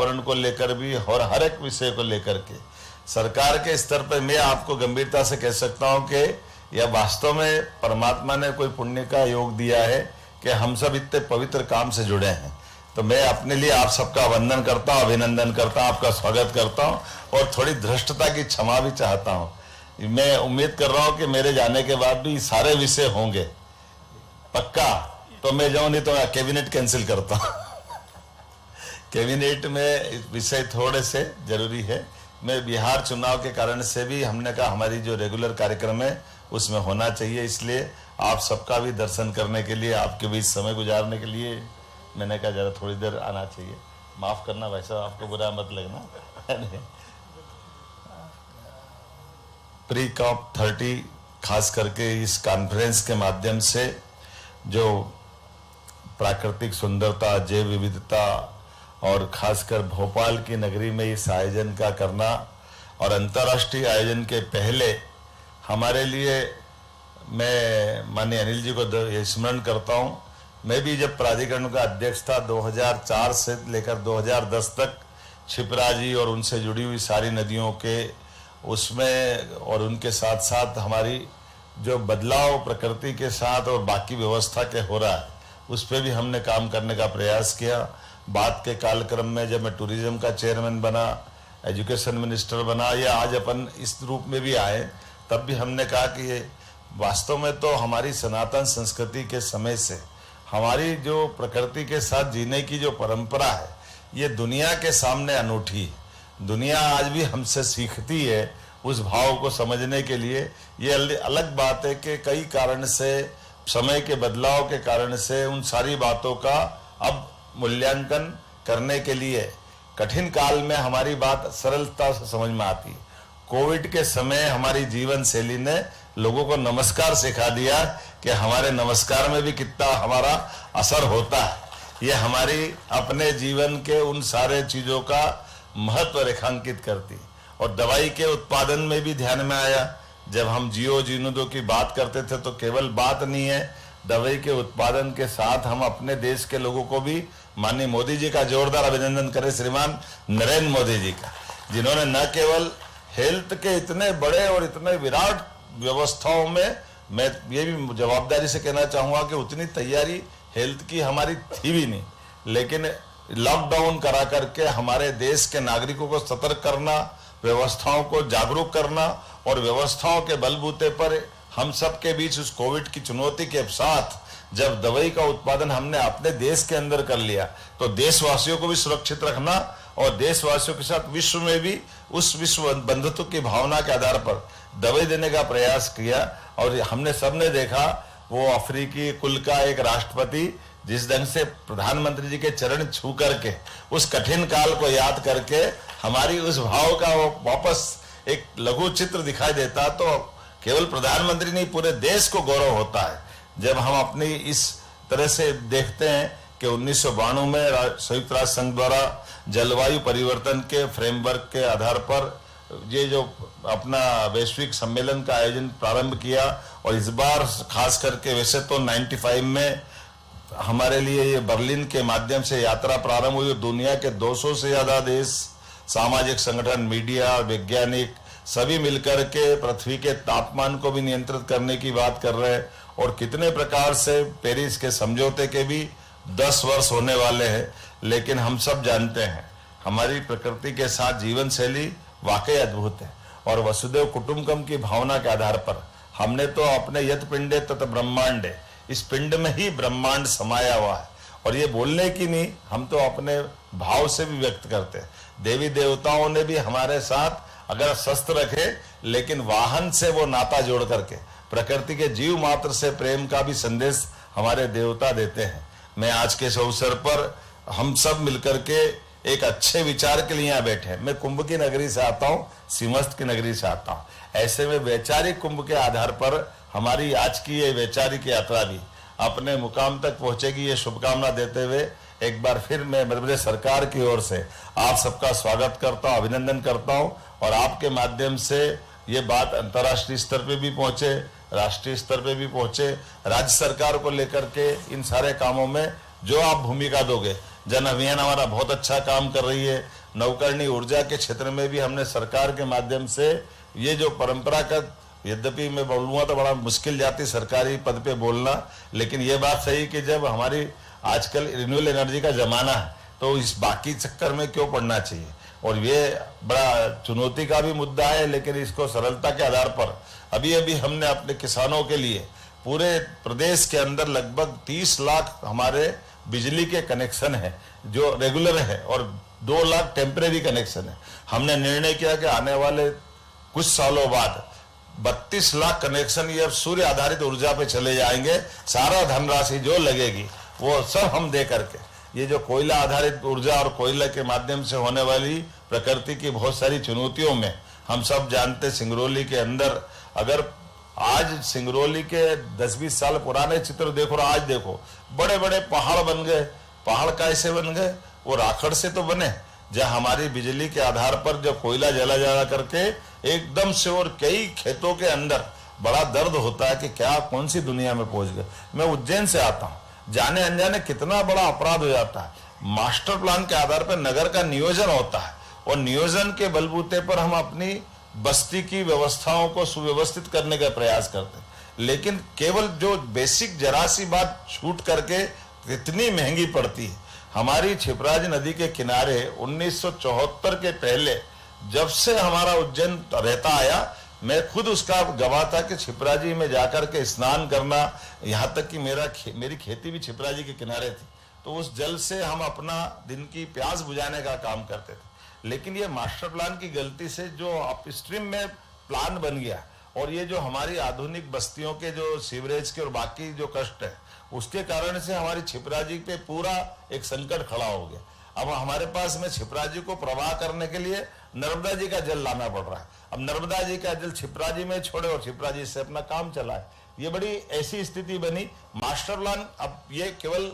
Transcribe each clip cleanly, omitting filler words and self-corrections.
पर्यावरण को लेकर भी और हर एक विषय को लेकर के सरकार के स्तर पर मैं आपको गंभीरता से कह सकता हूं कि यह वास्तव में परमात्मा ने कोई पुण्य का योग दिया है कि हम सब इतने पवित्र काम से जुड़े हैं। तो मैं अपने लिए आप सबका वंदन करता हूं, अभिनंदन करता हूं, आपका स्वागत करता हूं और थोड़ी धृष्टता की क्षमा भी चाहता हूं। मैं उम्मीद कर रहा हूं कि मेरे जाने के बाद भी सारे विषय होंगे पक्का, तो मैं जाऊं, नहीं तो मैं कैबिनेट कैंसिल करता हूं। कैबिनेट में विषय थोड़े से जरूरी है। मैं बिहार चुनाव के कारण से भी हमने कहा हमारी जो रेगुलर कार्यक्रम है उसमें होना चाहिए, इसलिए आप सबका भी दर्शन करने के लिए, आपके बीच समय गुजारने के लिए मैंने कहा जरा थोड़ी देर आना चाहिए। माफ करना भाई साहब, आपको बुरा मत लगना। प्री कॉप 30 खास करके इस कॉन्फ्रेंस के माध्यम से जो प्राकृतिक सुंदरता, जैव विविधता और खासकर भोपाल की नगरी में इस आयोजन का करना और अंतर्राष्ट्रीय आयोजन के पहले हमारे लिए, मैं माननीय अनिल जी को स्मरण करता हूं। मैं भी जब प्राधिकरण का अध्यक्ष था 2004 से लेकर 2010 तक क्षिप्रा जी और उनसे जुड़ी हुई सारी नदियों के उसमें और उनके साथ साथ हमारी जो बदलाव प्रकृति के साथ और बाकी व्यवस्था के हो रहा है उस पर भी हमने काम करने का प्रयास किया। बाद के कालक्रम में जब मैं टूरिज्म का चेयरमैन बना, एजुकेशन मिनिस्टर बना या आज अपन इस रूप में भी आए, तब भी हमने कहा कि ये वास्तव में तो हमारी सनातन संस्कृति के समय से हमारी जो प्रकृति के साथ जीने की जो परंपरा है ये दुनिया के सामने अनूठी है। दुनिया आज भी हमसे सीखती है उस भाव को समझने के लिए। ये अलग बात है कि कई कारण से, समय के बदलाव के कारण से उन सारी बातों का अब मूल्यांकन करने के लिए कठिन काल में हमारी बात सरलता से समझ में आती है। कोविड के समय हमारी जीवन शैली ने लोगों को नमस्कार सिखा दिया कि हमारे नमस्कार में भी कितना हमारा असर होता है। ये हमारी अपने जीवन के उन सारे चीजों का महत्व रेखांकित करती। और दवाई के उत्पादन में भी ध्यान में आया, जब हम जियो जीनोदो की बात करते थे तो केवल बात नहीं है, दवाई के उत्पादन के साथ हम अपने देश के लोगों को भी, माननीय मोदी जी का जोरदार अभिनंदन करें, श्रीमान नरेंद्र मोदी जी का, जिन्होंने न केवल हेल्थ के इतने बड़े और इतने विराट व्यवस्थाओं में, मैं ये भी जवाबदारी से कहना चाहूंगा कि उतनी तैयारी हेल्थ की हमारी थी भी नहीं, लेकिन लॉकडाउन करा करके हमारे देश के नागरिकों को सतर्क करना, व्यवस्थाओं को जागरूक करना और व्यवस्थाओं के बलबूते पर हम सब के बीच उस कोविड की चुनौती के साथ जब दवाई का उत्पादन हमने अपने देश के अंदर कर लिया तो देशवासियों को भी सुरक्षित रखना और देशवासियों के साथ विश्व में भी उस विश्व बंधुत्व की भावना के आधार पर दवाई देने का प्रयास किया। और हमने सबने देखा वो अफ्रीकी कुल का एक राष्ट्रपति जिस ढंग से प्रधानमंत्री जी के चरण छू करके उस कठिन काल को याद करके हमारी उस भाव का वो वापस एक लघु चित्र दिखाई देता, तो केवल प्रधानमंत्री नहीं पूरे देश को गौरव होता है जब हम अपनी इस तरह से देखते हैं कि 1992 में संयुक्त राष्ट्र संघ द्वारा जलवायु परिवर्तन के फ्रेमवर्क के आधार पर ये जो अपना वैश्विक सम्मेलन का आयोजन प्रारंभ किया। और इस बार खास करके वैसे तो 95 में हमारे लिए ये बर्लिन के माध्यम से यात्रा प्रारंभ हुई। दुनिया के 200 से ज्यादा देश, सामाजिक संगठन, मीडिया, वैज्ञानिक सभी मिलकर के पृथ्वी के तापमान को भी नियंत्रित करने की बात कर रहे हैं। और कितने प्रकार से पेरिस के समझौते के भी 10 वर्ष होने वाले हैं, लेकिन हम सब जानते हैं हमारी प्रकृति के साथ जीवन शैली वाकई अद्भुत है। और वसुदेव कुटुंबकम की भावना के आधार पर हमने तो अपने यत पिंडे तत् ब्रह्मांडे, इस पिंड में ही ब्रह्मांड समाया हुआ है। और ये बोलने की नहीं, हम तो अपने भाव से भी व्यक्त करते हैं। देवी देवताओं ने भी हमारे साथ अगर शस्त्र रखे लेकिन वाहन से वो नाता जोड़ करके प्रकृति के जीव मात्र से प्रेम का भी संदेश हमारे देवता देते हैं। मैं आज के इस अवसर पर हम सब मिलकर के एक अच्छे विचार के लिए यहाँ बैठे हैं। मैं कुंभ की नगरी से आता हूँ, सिमस्त की नगरी से आता हूँ। ऐसे में वैचारिक कुंभ के आधार पर हमारी आज की ये वैचारिक यात्रा भी अपने मुकाम तक पहुंचेगी, ये शुभकामना देते हुए एक बार फिर मैं मध्य प्रदेश सरकार की ओर से आप सबका स्वागत करता हूँ, अभिनंदन करता हूँ। और आपके माध्यम से ये बात अंतर्राष्ट्रीय स्तर पे भी पहुंचे, राष्ट्रीय स्तर पे भी पहुंचे। राज्य सरकार को लेकर के इन सारे कामों में जो आप भूमिका दोगे, जन अभियान हमारा बहुत अच्छा काम कर रही है। नवकरणीय ऊर्जा के क्षेत्र में भी हमने सरकार के माध्यम से ये जो परंपरागत, यद्यपि मैं बोलूँगा तो बड़ा मुश्किल जाती सरकारी पद पे बोलना, लेकिन ये बात सही कि जब हमारी आजकल रिन्यूएबल एनर्जी का जमाना है तो इस बाकी चक्कर में क्यों पड़ना चाहिए। और ये बड़ा चुनौती का भी मुद्दा है, लेकिन इसको सरलता के आधार पर अभी अभी हमने अपने किसानों के लिए पूरे प्रदेश के अंदर लगभग 30 लाख हमारे बिजली के कनेक्शन है जो रेगुलर है और 2 लाख टेम्परेरी कनेक्शन है। हमने निर्णय किया कि आने वाले कुछ सालों बाद 32 लाख कनेक्शन ये अब सूर्य आधारित ऊर्जा पे चले जाएंगे। सारा धनराशि जो लगेगी वो सब हम दे करके ये जो कोयला आधारित ऊर्जा और कोयला के माध्यम से होने वाली प्रकृति की बहुत सारी चुनौतियों में हम सब जानते, सिंगरौली के अंदर अगर आज सिंगरौली के 10-20 साल पुराने चित्र देखो और आज देखो, बड़े बड़े पहाड़ बन गए। पहाड़ कैसे बन गए? वो राखड़ से तो बने, जहाँ हमारी बिजली के आधार पर जो कोयला जला जा करके एकदम से, और कई खेतों के अंदर बड़ा दर्द होता है कि क्या कौन सी दुनिया में पहुंच गए। मैं उज्जैन से आता हूँ, जाने अनजाने कितना बड़ा अपराध हो जाता है। मास्टर प्लान के आधार पर नगर का नियोजन होता है और नियोजन के बलबूते पर हम अपनी बस्ती की व्यवस्थाओं को सुव्यवस्थित करने का प्रयास करते हैं, लेकिन केवल जो बेसिक जरा सी बात छूट करके कितनी महंगी पड़ती है। हमारी छिपराजी नदी के किनारे 1974 के पहले जब से हमारा उज्जैन रहता आया, मैं खुद उसका गवाह था कि छिपराजी में जाकर के स्नान करना, यहाँ तक कि मेरी खेती भी छिपराजी के किनारे थी, तो उस जल से हम अपना दिन की प्यास बुझाने का काम करते थे। लेकिन ये मास्टर प्लान की गलती से जो अपस्ट्रीम में प्लान बन गया और ये जो हमारी आधुनिक बस्तियों के जो सीवरेज के और बाकी जो कष्ट है, उसके कारण से हमारी छिपराजी पे पूरा एक संकट खड़ा हो गया। अब हमारे पास में छिपराजी को प्रवाह करने के लिए नर्मदा जी का जल लाना पड़ रहा है। अब नर्मदा जी का जल छिपराजी में छोड़े और छिपराजी से अपना काम चलाए, ये बड़ी ऐसी स्थिति बनी। मास्टर प्लान अब ये केवल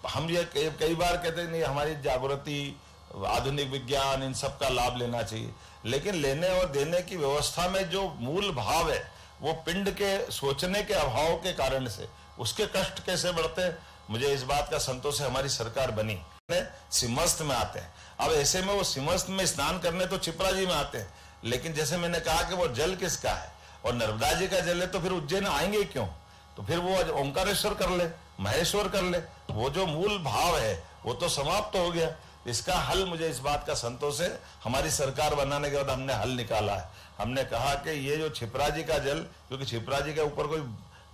हम ये कई बार कहते नहीं, हमारी जागृति, आधुनिक विज्ञान, इन सब का लाभ लेना चाहिए, लेकिन लेने और देने की व्यवस्था में जो मूल भाव है वो पिंड के सोचने के अभाव के कारण से उसके कष्ट कैसे बढ़ते हैं। मुझे इस बात का संतोष है हमारी सरकार बनी, सिमस्त में आते हैं। अब ऐसे में वो सिमस्त में स्नान करने तो छिपराजी में आते हैं, लेकिन जैसे मैंने कहा कि वो जल किसका है और नर्मदा जी का जल है, तो फिर उज्जैन आएंगे क्यों? तो फिर वो ओंकारेश्वर कर ले, महेश्वर कर ले, वो जो मूल भाव है वो तो समाप्त हो गया। इसका हल, मुझे इस बात का संतोष है, हमारी सरकार बनाने के बाद हमने हल निकाला है। हमने कहा कि ये जो छिपराजी का जल, क्योंकि छिपराजी के ऊपर कोई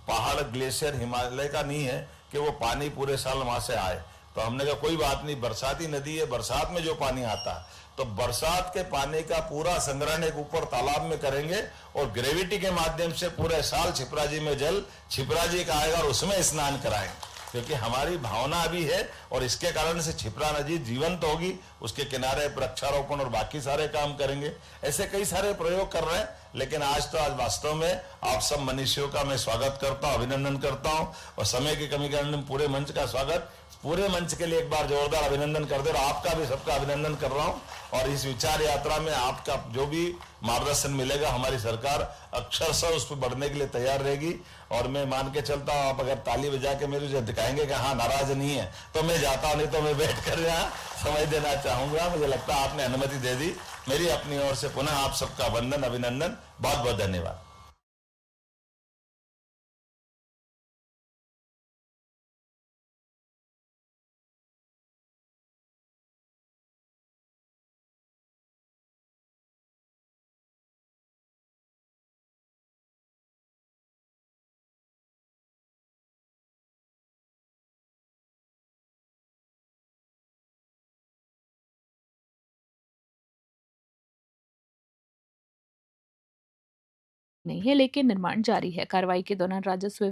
पहाड़, ग्लेशियर हिमालय का नहीं है कि वो पानी पूरे साल वहां से आए, तो हमने कहा कोई बात नहीं, बरसाती नदी है, बरसात में जो पानी आता है तो बरसात के पानी का पूरा संग्रहण एक ऊपर तालाब में करेंगे और ग्रेविटी के माध्यम से पूरे साल छिपराजी में जल छिपराजी का आएगा और उसमें स्नान कराएंगे, क्योंकि हमारी भावना भी है और इसके कारण से छिपरा नदी जीवंत होगी। उसके किनारे वृक्षारोपण और बाकी सारे काम करेंगे। ऐसे कई सारे प्रयोग कर रहे हैं, लेकिन आज वास्तव में आप सब मनुष्यों का मैं स्वागत करता हूं, अभिनंदन करता हूं, और समय की कमी के कारण पूरे मंच का स्वागत, पूरे मंच के लिए एक बार जोरदार अभिनंदन कर दे, और आपका भी सबका अभिनंदन कर रहा हूं। और इस विचार यात्रा में आपका जो भी मार्गदर्शन मिलेगा, हमारी सरकार अक्षरशः उस पर बढ़ने के लिए तैयार रहेगी। और मैं मान के चलता हूं, आप अगर ताली बजा के मेरे दिखाएंगे कि हाँ नाराज नहीं है, तो मैं जाता हूं, नहीं तो मैं बैठ कर यहाँ समय देना चाहूंगा। मुझे लगता है आपने अनुमति दे दी। मेरी अपनी ओर से पुनः आप सबका वंदन, अभिनंदन, बहुत बहुत धन्यवाद। नहीं है, लेकिन निर्माण जारी है। कार्रवाई के दौरान राजस्व